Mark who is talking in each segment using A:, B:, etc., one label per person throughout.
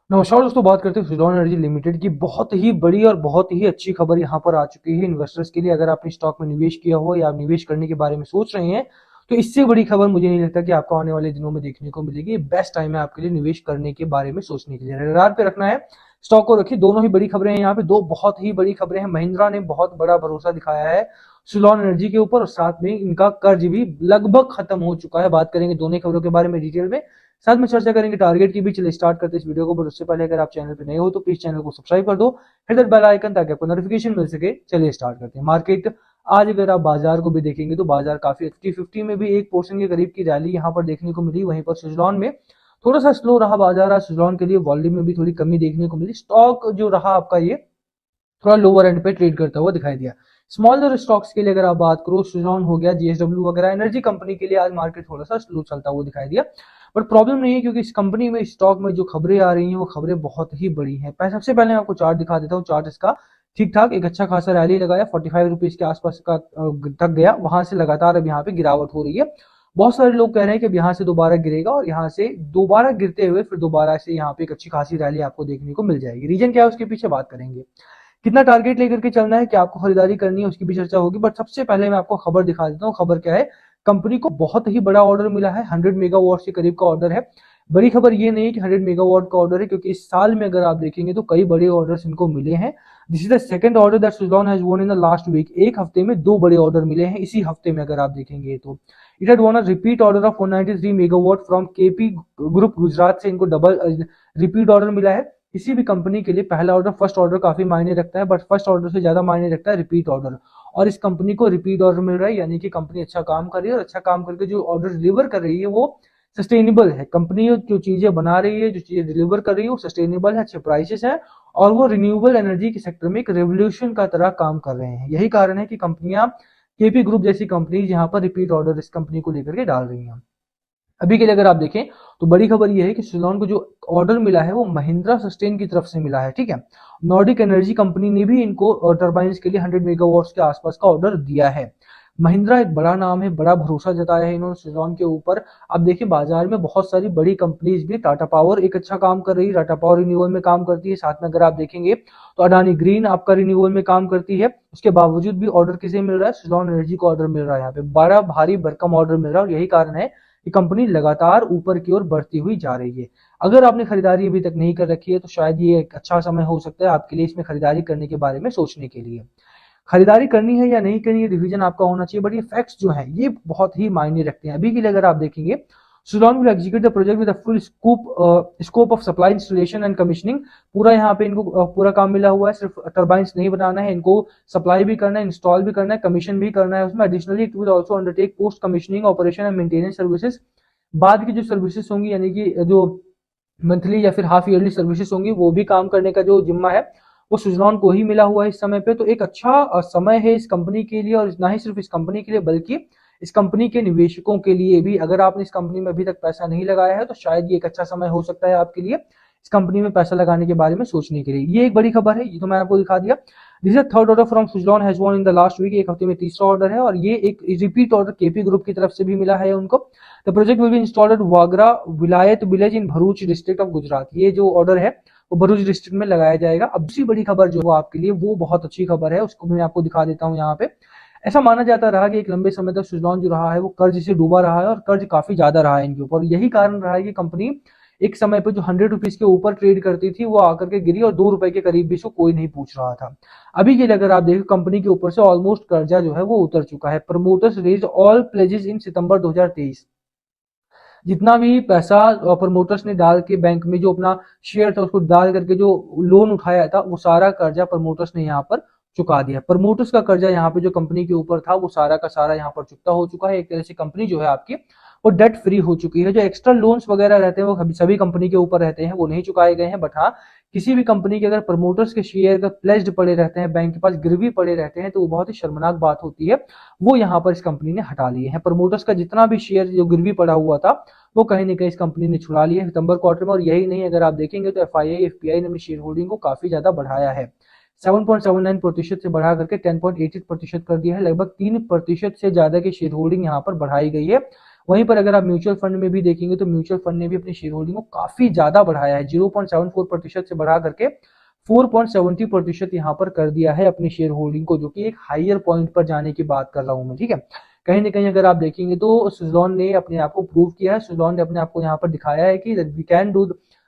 A: नमस्कार दोस्तों, बात करते हैं सुज़लॉन एनर्जी लिमिटेड की। बहुत ही बड़ी और बहुत ही अच्छी खबर यहाँ पर आ चुकी है इन्वेस्टर्स के लिए। अगर आपने स्टॉक में निवेश किया हो या आप निवेश करने के बारे में सोच रहे हैं, तो इससे बड़ी खबर मुझे नहीं लगता कि आपको आने वाले दिनों में देखने को मिलेगी। बेस्ट टाइम है आपके लिए निवेश करने के बारे में सोचने के लिए। रडार पे रखना है, स्टॉक को रखिए। दोनों ही बड़ी खबरें हैं यहाँ पे, दो बहुत ही बड़ी खबरें हैं। महिंद्रा ने बहुत बड़ा भरोसा दिखाया है सुज़लॉन एनर्जी के ऊपर और साथ में इनका कर्ज भी लगभग खत्म हो चुका है। बात करेंगे दोनों खबरों के बारे में डिटेल में, साथ में चर्चा करेंगे टारगेट की भी। चलिए स्टार्ट करते हैं इस वीडियो को। बट उससे पहले अगर आप चैनल पे नए हो तो प्लीज चैनल को सब्सक्राइब कर दो, हिट दैट बेल आइकन ताकि आपको नोटिफिकेशन मिल सके। चलिए स्टार्ट करते हैं। मार्केट आज अगर आप बाजार को भी देखेंगे तो बाजार काफी 50-50 में भी 1% के करीब की रैली यहाँ पर देखने को मिली। वहीं पर सुज़लॉन में थोड़ा सा स्लो रहा बाजार। आज सुज़लॉन के लिए वॉल्यूम में भी थोड़ी कमी देखने को मिली। स्टॉक जो रहा आपका ये थोड़ा लोअर एंड पे ट्रेड करता हुआ दिखाई दिया। स्मॉलर स्टॉक्स के लिए अगर आप बात करो, सुज़लॉन हो गया, जीएसडब्ल्यू वगैरह एनर्जी कंपनी के लिए आज मार्केट थोड़ा सा स्लो चलता हुआ दिखाई दिया। बट प्रॉब्लम नहीं है, क्योंकि इस कंपनी में स्टॉक में जो खबरें आ रही हैं वो खबरें बहुत ही बड़ी हैं। सबसे पहले मैं आपको चार्ट दिखा देता हूँ। चार्ट इसका ठीक ठाक एक अच्छा खासा रैली लगाया, 45 रुपीज के आसपास का तक गया। वहां से लगातार अब यहाँ पे गिरावट हो रही है। बहुत सारे लोग कह रहे हैं कि अब यहाँ से दोबारा गिरेगा और यहाँ से दोबारा गिरते हुए फिर दोबारा से यहाँ पे एक अच्छी खासी रैली आपको देखने को मिल जाएगी। रीजन क्या है उसके पीछे बात करेंगे। कितना टारगेट लेकर के चलना है, क्या आपको खरीदारी करनी है, उसकी भी चर्चा होगी। बट सबसे पहले मैं आपको खबर दिखा देता हूँ। खबर क्या है, कंपनी को बहुत ही बड़ा ऑर्डर मिला है। 100 मेगावाट के करीब का ऑर्डर है। बड़ी खबर ये नहीं कि 100 मेगावाट का ऑर्डर है, क्योंकि इस साल में अगर आप देखेंगे तो कई बड़े ऑर्डर्स इनको मिले हैं। This is the second order that Suzlon has वोन इन द लास्ट वीक। एक हफ्ते में दो बड़े ऑर्डर मिले हैं इसी हफ्ते में अगर आप देखेंगे तो। इट हैड वोन अ repeat order of 193 megawatt from KP group Gujarat से। इनको डबल रिपीट ऑर्डर मिला है। किसी भी कंपनी के लिए पहला ऑर्डर, फर्स्ट ऑर्डर काफी मायने रखता है, बट फर्स्ट ऑर्डर से ज्यादा मायने रखता है रिपीट ऑर्डर। और इस कंपनी को रिपीट ऑर्डर मिल रहा है, यानी कि कंपनी अच्छा काम कर रही है और अच्छा काम करके जो ऑर्डर डिलीवर कर रही है वो सस्टेनेबल है। कंपनी जो चीजें बना रही है, जो चीजें डिलीवर कर रही है वो सस्टेनेबल है, अच्छे प्राइसेस है और वो रिन्यूएबल एनर्जी के सेक्टर में एक रेवोल्यूशन का तरह काम कर रहे हैं। यही कारण है कि कंपनियां, केपी ग्रुप जैसी कंपनी यहाँ पर रिपीट ऑर्डर इस कंपनी को लेकर के डाल रही हैं। अभी के लिए अगर आप देखें तो बड़ी खबर यह है कि सुज़लॉन को जो ऑर्डर मिला है वो महिंद्रा सस्टेन की तरफ से मिला है। ठीक है, नॉर्डिक एनर्जी कंपनी ने भी इनको टर्बाइंस के लिए 100 मेगावाट्स के आसपास का ऑर्डर दिया है। महिंद्रा एक बड़ा नाम है, बड़ा भरोसा जताया है इन्होंने सुज़लॉन के ऊपर। अब देखिए बाजार में बहुत सारी बड़ी कंपनीज भी, टाटा पावर एक अच्छा काम कर रही है, टाटा पावर रिन्यूअल में काम करती है। साथ में अगर आप देखेंगे तो अडानी ग्रीन आपका रिन्यूअल में काम करती है। उसके बावजूद भी ऑर्डर किसे मिल रहा है, सुज़लॉन एनर्जी को ऑर्डर मिल रहा है। यहाँ पे बड़ा भारी भरकम ऑर्डर मिल रहा है और यही कारण है कि कंपनी लगातार ऊपर की ओर बढ़ती हुई जा रही है। अगर आपने खरीदारी अभी तक नहीं कर रखी है तो शायद ये एक अच्छा समय हो सकता है आपके लिए इसमें खरीदारी करने के बारे में सोचने के लिए। खरीदारी करनी है या नहीं करनी है, डिसीजन आपका होना चाहिए। बट ये फैक्ट्स जो हैं ये बहुत ही मायने रखते हैं। अभी के लिए अगर आप देखेंगे, Suzlon will execute the project with full scope of supply, installation and commissioning. पूरा यहाँ पे इनको पूरा काम मिला हुआ है। सिर्फ टर्बाइंस नहीं बनाना है, इनको सप्लाई भी करना है, इंस्टॉल भी करना है, कमीशन भी करना है उसमें। Additionally it will also undertake post commissioning operation and maintenance services. बाद की जो सर्विसेज होंगी, यानी कि जो मंथली या फिर हाफ ईयरली सर्विसेज होंगी, वो भी काम करने का जो जिम्मा है वो सुज़लॉन को ही मिला हुआ है इस समय पे। तो एक अच्छा समय है इस कंपनी के लिए, और ना ही सिर्फ इस कंपनी के लिए बल्कि इस कंपनी के निवेशकों के लिए भी। अगर आपने इस कंपनी में अभी तक पैसा नहीं लगाया है तो शायद ये एक अच्छा समय हो सकता है आपके लिए इस कंपनी में पैसा लगाने के बारे में सोचने के लिए। ये एक बड़ी खबर है, ये तो मैंने आपको दिखा दिया। This is third order from Suzlon has won in the last week. एक हफ्ते में तीसरा ऑर्डर है और ये एक रिपीट ऑर्डर केपी ग्रुप की तरफ से भी मिला है उनको। The project will be installed at Vagra Vilayat village in Bharuch district of Gujarat. ये जो ऑर्डर है वो भरूच डिस्ट्रिक्ट में लगाया जाएगा। अब दूसरी बड़ी खबर जो आपके लिए वो बहुत अच्छी खबर है, उसको मैं आपको दिखा देता हूँ यहाँ पे। ऐसा माना जाता रहा कि एक लंबे समय तक सुज़लॉन जो रहा है वो कर्ज से डूबा रहा है और कर्ज काफी ज्यादा रहा है इनके ऊपर। यही कारण रहा है कि कंपनी एक समय पर जो 100 रुपीज के ऊपर ट्रेड करती थी वो आकर के गिरी और 2 रुपए के करीब भी इसको कोई नहीं पूछ रहा था। अभी के लिए अगर आप देखें, कंपनी के ऊपर से ऑलमोस्ट कर्जा जो है वो उतर चुका है। प्रमोटर्स रेज ऑल प्लेजेस इन सितंबर 2023। जितना भी पैसा प्रमोटर्स ने डाल के बैंक में जो अपना शेयर था उसको डाल करके जो लोन उठाया था वो सारा कर्जा प्रमोटर्स ने यहाँ पर चुका दिया। प्रमोटर्स का कर्जा यहाँ पे जो कंपनी के ऊपर था वो सारा का सारा यहाँ पर चुकता हो चुका है। एक तरह से कंपनी जो है आपकी वो डेट फ्री हो चुकी है। जो एक्स्ट्रा लोन्स वगैरह रहते हैं वो सभी कंपनी के ऊपर रहते हैं, वो नहीं चुकाए गए हैं। बट हाँ, किसी भी कंपनी के अगर प्रमोटर्स के शेयर का प्लेज्ड पड़े रहते हैं, बैंक के पास गिरवी पड़े रहते हैं, तो वो बहुत ही शर्मनाक बात होती है। वो यहाँ पर इस कंपनी ने हटा लिए हैं। प्रमोटर्स का जितना भी शेयर जो गिरवी पड़ा हुआ था वो कहीं ना कहीं इस कंपनी ने छुड़ा लिया है सितंबर क्वार्टर में। और यही नहीं, अगर आप देखेंगे तो एफआईआई एफपीआई ने अपनी शेयर होल्डिंग को काफी ज्यादा बढ़ाया है। 7.79% से बढ़ा करके 10.88% कर दिया है। लगभग 3% से ज्यादा की शेयर होल्डिंग यहाँ पर बढ़ाई गई है। वहीं पर अगर आप म्यूचुअल फंड में भी देखेंगे तो म्यूचुअल फंड ने भी अपनी शेयर होल्डिंग को काफी ज्यादा बढ़ाया है, 0.74% से बढ़ा करके 4.70% यहाँ पर कर दिया है अपनी शेयर होल्डिंग को, जो कि एक हाइयर पॉइंट पर जाने की बात कर रहा हूं मैं, ठीक है। कहीं ना कहीं अगर आप देखेंगे तो सुजलॉन ने अपने आप को प्रूव किया है, सुजलॉन ने अपने आप को यहाँ पर दिखाया है कि we can do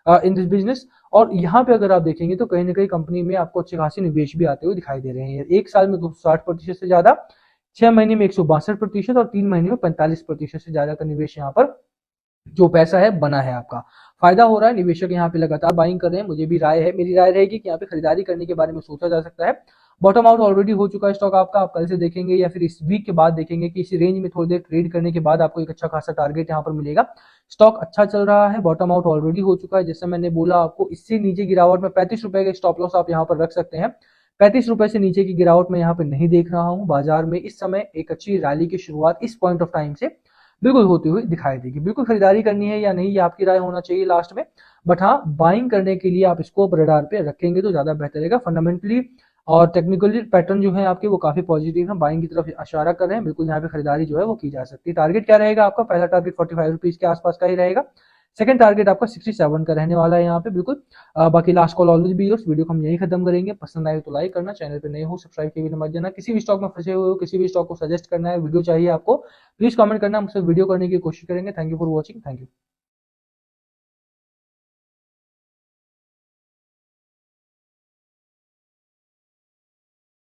A: in this business. और यहाँ पे अगर आप देखेंगे तो कहीं ना कहीं कंपनी में आपको अच्छे खासे निवेश भी आते हुए दिखाई दे रहे हैं, एक साल में 260% से ज्यादा, 6 महीने में 162% और 3 महीने में 45% से ज्यादा का निवेश यहाँ पर जो पैसा है बना है आपका, फायदा हो रहा है। निवेशक यहाँ पे लगातार बाइंग कर रहे हैं। मुझे भी राय है, मेरी राय रहेगी कि यहाँ पे खरीदारी करने के बारे में सोचा जा सकता है। बॉटम आउट ऑलरेडी हो चुका है स्टॉक आपका, आप कल से देखेंगे या फिर इस वीक के बाद देखेंगे कि इस रेंज में थोड़ी देर ट्रेड करने के बाद आपको एक अच्छा खासा टारगेट यहाँ पर मिलेगा। स्टॉक अच्छा चल रहा है, बॉटम आउट ऑलरेडी हो चुका है, जैसे मैंने बोला आपको इससे नीचे गिरावट में 35 रुपए का स्टॉप लॉस आप यहाँ पर रख सकते हैं। 35 रुपए से नीचे की गिरावट में यहाँ पे नहीं देख रहा हूँ बाजार में इस समय। एक अच्छी रैली की शुरुआत इस पॉइंट ऑफ टाइम से बिल्कुल होती हुई दिखाई देगी। बिल्कुल खरीदारी करनी है या नहीं, ये आपकी राय होना चाहिए लास्ट में। बट हाँ, बाइंग करने के लिए आप इसको रडार पे रखेंगे तो ज्यादा बेहतर रहेगा। फंडामेंटली और टेक्निकली पैटर्न जो है आपके वो काफी पॉजिटिव है, बाइंग की तरफ इशारा कर रहे हैं। बिल्कुल यहाँ पे खरीदारी जो है वो की जा सकती है। टारगेट क्या रहेगा आपका? पहला टारगेट 45 रुपीज के आसपास का ही रहेगा। सेकंड टारगेट आपका 67 का रहने वाला है यहाँ पे बिल्कुल। बाकी लास्ट कॉल ऑलवेज भी, उस वीडियो को हम यही खत्म करेंगे। पसंद आए तो लाइक करना, चैनल पे नए हो सब्सक्राइब के भी मत जाना। किसी भी स्टॉक में फंसे हुए हो, किसी भी स्टॉक को सजेस्ट करना है, वीडियो चाहिए आपको, प्लीज कमेंट करना, मुझसे वीडियो करने की कोशिश करेंगे। Thank you for watching, thank you.